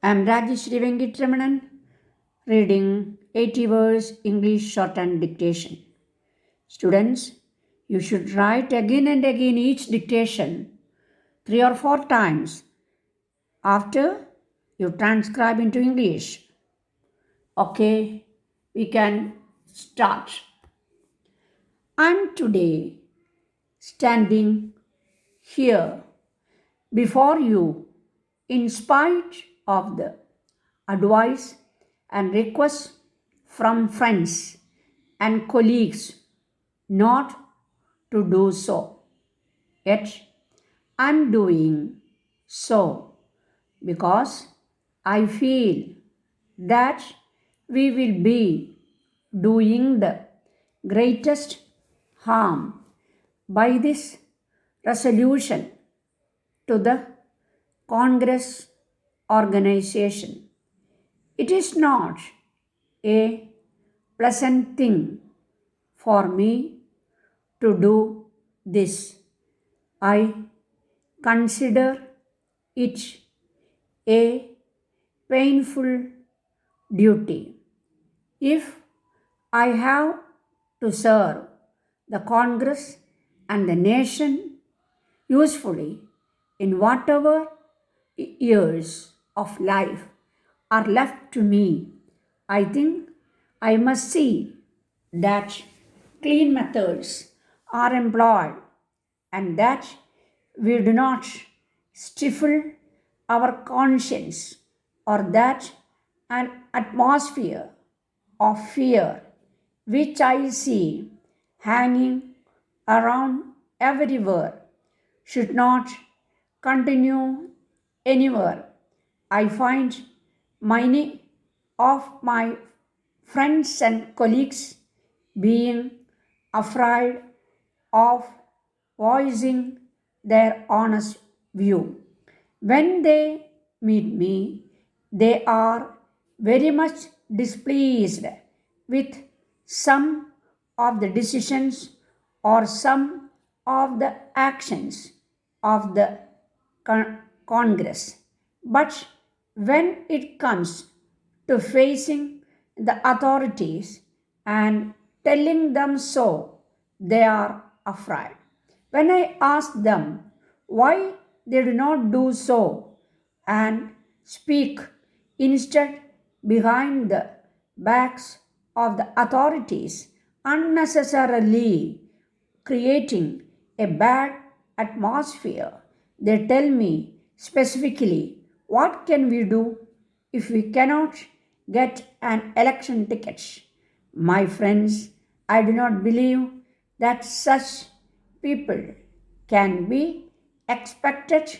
I am Rajeshri Venkitramanan, reading 80 words English Shorthand Dictation. Students, you should write again and again each dictation 3 or 4 times after you transcribe into English. Okay, we can start. I'm today standing here before you in spite of the advice and requests from friends and colleagues not to do so. Yet I'm doing so because I feel that we will be doing the greatest harm by this resolution to the Congress organization. It is not a pleasant thing for me to do this. I consider it a painful duty. If I have to serve the Congress and the nation usefully in whatever years of life are left to me, I think I must see that clean methods are employed and that we do not stifle our conscience or that an atmosphere of fear which I see hanging around everywhere should not continue anywhere. I find many of my friends and colleagues being afraid of voicing their honest view. When they meet me, they are very much displeased with some of the decisions or some of the actions of the Congress. But when it comes to facing the authorities and telling them so, they are afraid. When I ask them why they do not do so and speak instead behind the backs of the authorities, unnecessarily creating a bad atmosphere, they tell me specifically what can we do if we cannot get an election ticket. My friends, I do not believe that such people can be expected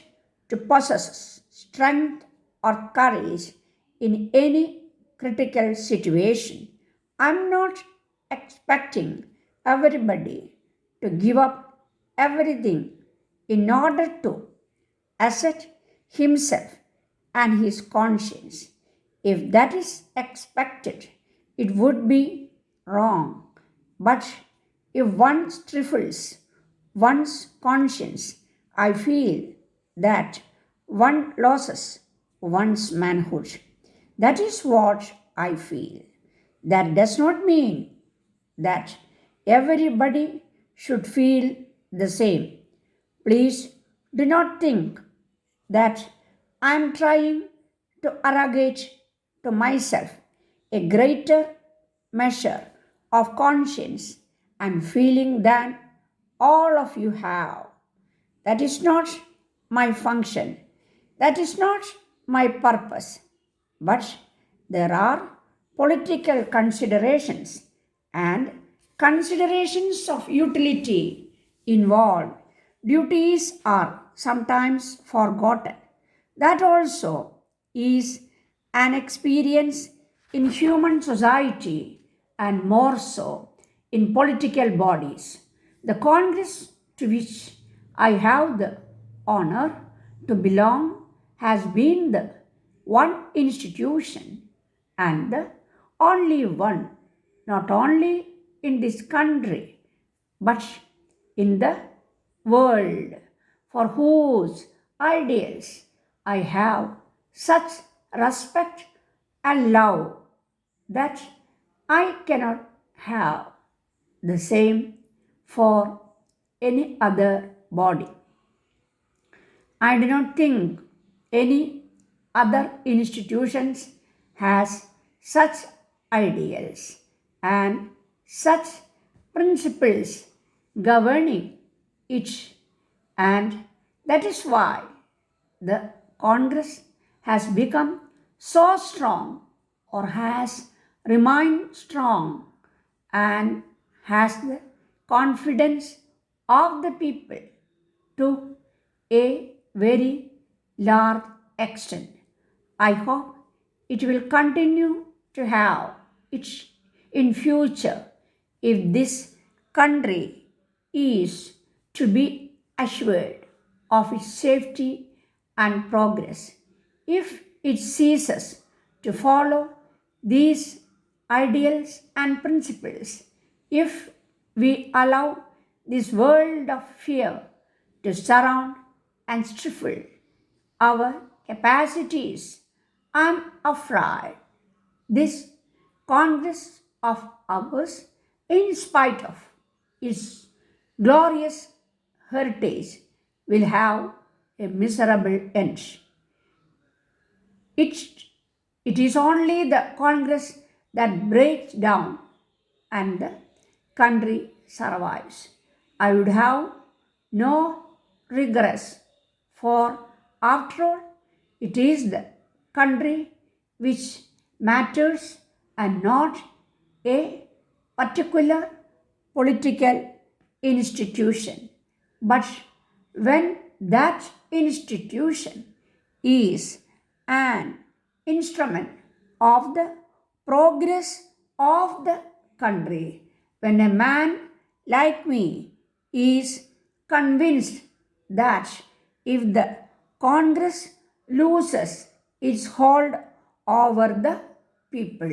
to possess strength or courage in any critical situation. I'm not expecting everybody to give up everything in order to assert himself and his conscience. If that is expected, it would be wrong. But if one stifles one's conscience, I feel that one loses one's manhood. That is what I feel. That does not mean that everybody should feel the same. Please do not think that I am trying to arrogate to myself a greater measure of conscience and feeling than all of you have. That is not my function. That is not my purpose. But there are political considerations and considerations of utility involved. Duties are sometimes forgotten. That also is an experience in human society and more so in political bodies. The Congress to which I have the honor to belong has been the one institution and the only one, not only in this country, but in the world, for whose ideals I have such respect and love that I cannot have the same for any other body. I do not think any other institutions has such ideals and such principles governing it, and that is why the Congress has become so strong or has remained strong and has the confidence of the people to a very large extent. I hope it will continue to have it in future if this country is to be assured of its safety and progress. If it ceases to follow these ideals and principles, if we allow this world of fear to surround and stifle our capacities, I'm afraid this Congress of ours, in spite of its glorious heritage, will have a miserable end. It, it is only the Congress that breaks down and the country survives. I would have no regrets, for after all, it is the country which matters and not a particular political institution. But when that institution is an instrument of the progress of the country, when a man like me is convinced that if the Congress loses its hold over the people,